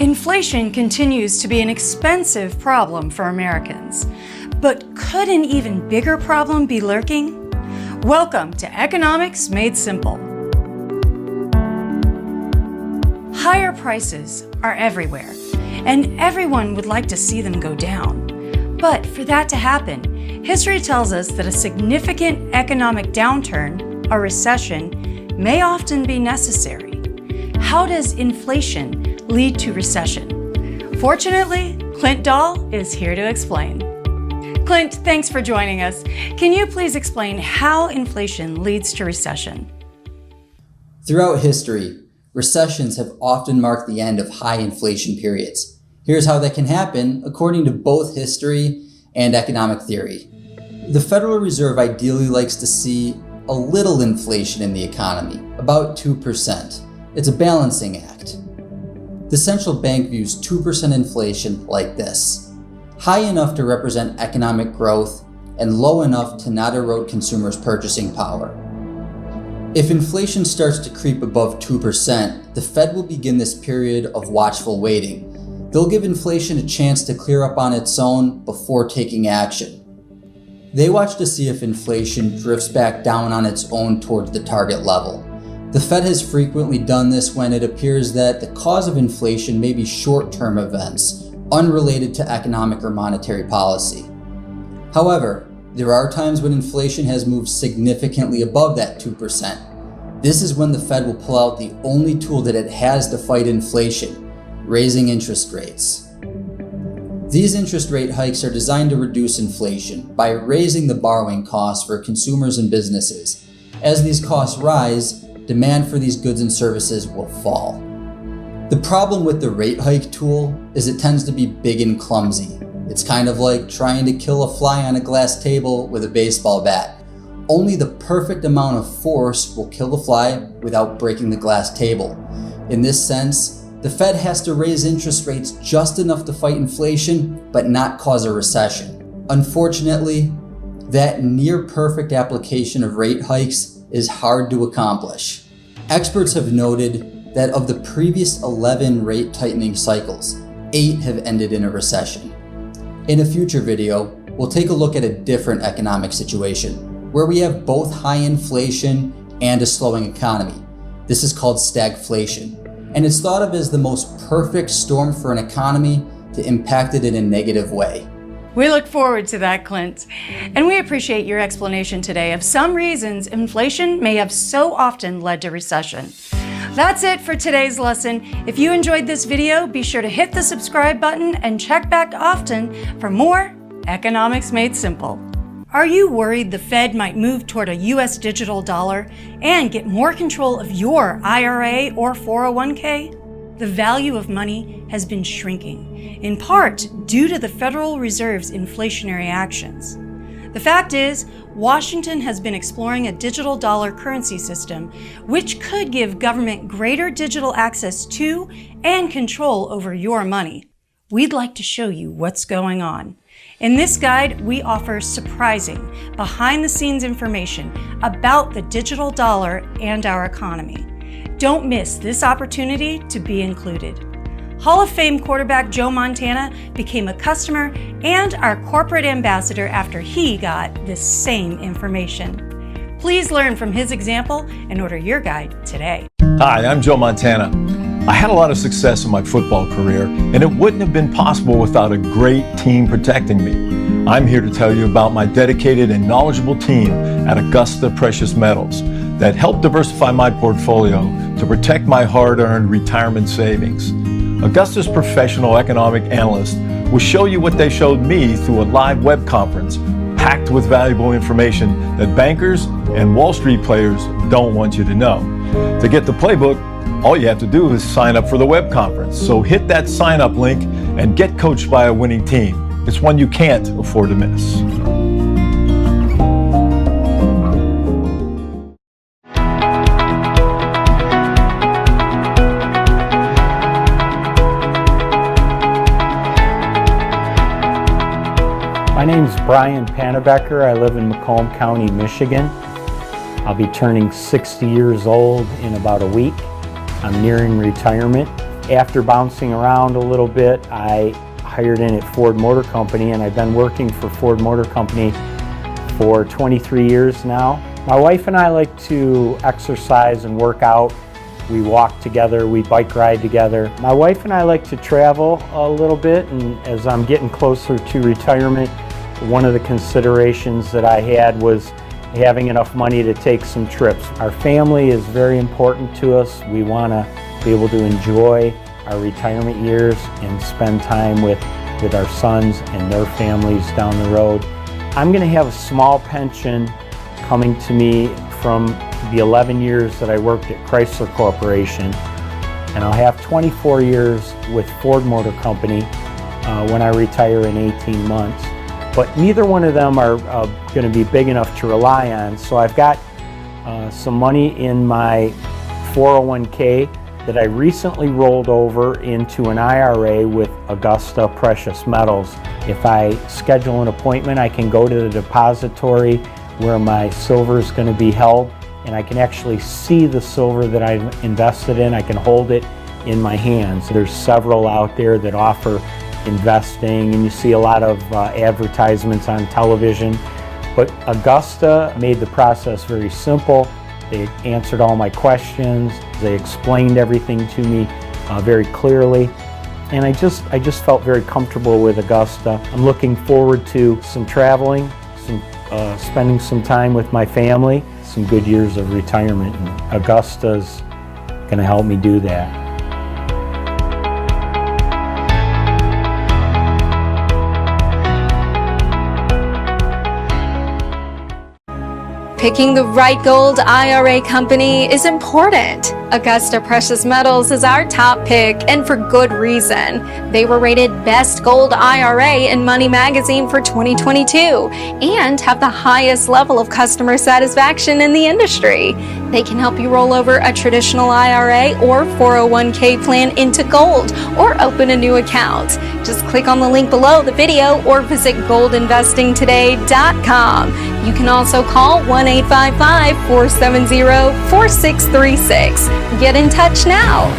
Inflation continues to be an expensive problem for Americans. But could an even bigger problem be lurking? Welcome to Economics Made Simple. Higher prices are everywhere, and everyone would like to see them go down. But for that to happen, history tells us that a significant economic downturn, a recession, may often be necessary. How does inflation lead to recession? Fortunately, Clint Dahl is here to explain. Clint, thanks for joining us. Can you please explain how inflation leads to recession? Throughout history, recessions have often marked the end of high inflation periods. Here's how that can happen according to both history and economic theory. The Federal Reserve ideally likes to see a little inflation in the economy, about 2%. It's a balancing act. The central bank views 2% inflation like this: high enough to represent economic growth and low enough to not erode consumers' purchasing power. If inflation starts to creep above 2%, the Fed will begin this period of watchful waiting. They'll give inflation a chance to clear up on its own before taking action. They watch to see if inflation drifts back down on its own towards the target level. The Fed has frequently done this when it appears that the cause of inflation may be short-term events, unrelated to economic or monetary policy. However, there are times when inflation has moved significantly above that 2%. This is when the Fed will pull out the only tool that it has to fight inflation: raising interest rates. These interest rate hikes are designed to reduce inflation by raising the borrowing costs for consumers and businesses. As these costs rise, demand for these goods and services will fall. The problem with the rate hike tool is it tends to be big and clumsy. It's kind of like trying to kill a fly on a glass table with a baseball bat. Only the perfect amount of force will kill the fly without breaking the glass table. In this sense, the Fed has to raise interest rates just enough to fight inflation, but not cause a recession. Unfortunately, that near perfect application of rate hikes is hard to accomplish. Experts have noted that of the previous 11 rate tightening cycles, 8 have ended in a recession. In a future video, we'll take a look at a different economic situation where we have both high inflation and a slowing economy. This is called stagflation, and it's thought of as the most perfect storm for an economy to impact it in a negative way. We look forward to that, Clint. And we appreciate your explanation today of some reasons inflation may have so often led to recession. That's it for today's lesson. If you enjoyed this video, be sure to hit the subscribe button and check back often for more Economics Made Simple. Are you worried the Fed might move toward a U.S. digital dollar and get more control of your IRA or 401k? The value of money has been shrinking, in part due to the Federal Reserve's inflationary actions. The fact is, Washington has been exploring a digital dollar currency system, which could give government greater digital access to and control over your money. We'd like to show you what's going on. In this guide, we offer surprising, behind-the-scenes information about the digital dollar and our economy. Don't miss this opportunity to be included. Hall of Fame quarterback Joe Montana became a customer and our corporate ambassador after he got this same information. Please learn from his example and order your guide today. Hi, I'm Joe Montana. I had a lot of success in my football career, and it wouldn't have been possible without a great team protecting me. I'm here to tell you about my dedicated and knowledgeable team at Augusta Precious Metals that helped diversify my portfolio to protect my hard-earned retirement savings. Augusta's professional economic analysts will show you what they showed me through a live web conference packed with valuable information that bankers and Wall Street players don't want you to know. To get the playbook, all you have to do is sign up for the web conference. So hit that sign up link and get coached by a winning team. It's one you can't afford to miss. My name is Brian Pannebecker. I live in Macomb County, Michigan. I'll be turning 60 years old in about a week. I'm nearing retirement. After bouncing around a little bit, I hired in at Ford Motor Company, and I've been working for Ford Motor Company for 23 years now. My wife and I like to exercise and work out. We walk together, we bike ride together. My wife and I like to travel a little bit, and as I'm getting closer to retirement, one of the considerations that I had was having enough money to take some trips. Our family is very important to us. We want to be able to enjoy our retirement years and spend time with our sons and their families down the road. I'm going to have a small pension coming to me from the 11 years that I worked at Chrysler Corporation, and I'll have 24 years with Ford Motor Company when I retire in 18 months. But neither one of them are going to be big enough to rely on, so I've got some money in my 401k that I recently rolled over into an IRA with Augusta Precious Metals. If I schedule an appointment, I can go to the depository where my silver is going to be held, and I can actually see the silver that I've invested in. I can hold it in my hands. There's several out there that offer investing, and you see a lot of advertisements on television. But Augusta made the process very simple. They answered all my questions. They explained everything to me very clearly. And I just felt very comfortable with Augusta. I'm looking forward to some traveling, spending some time with my family, some good years of retirement, and Augusta's going to help me do that. Picking the right gold IRA company is important. Augusta Precious Metals is our top pick, and for good reason. They were rated Best Gold IRA in Money Magazine for 2022 and have the highest level of customer satisfaction in the industry. They can help you roll over a traditional IRA or 401k plan into gold or open a new account. Just click on the link below the video or visit goldinvestingtoday.com. You can also call 1-855-470-4636. Get in touch now.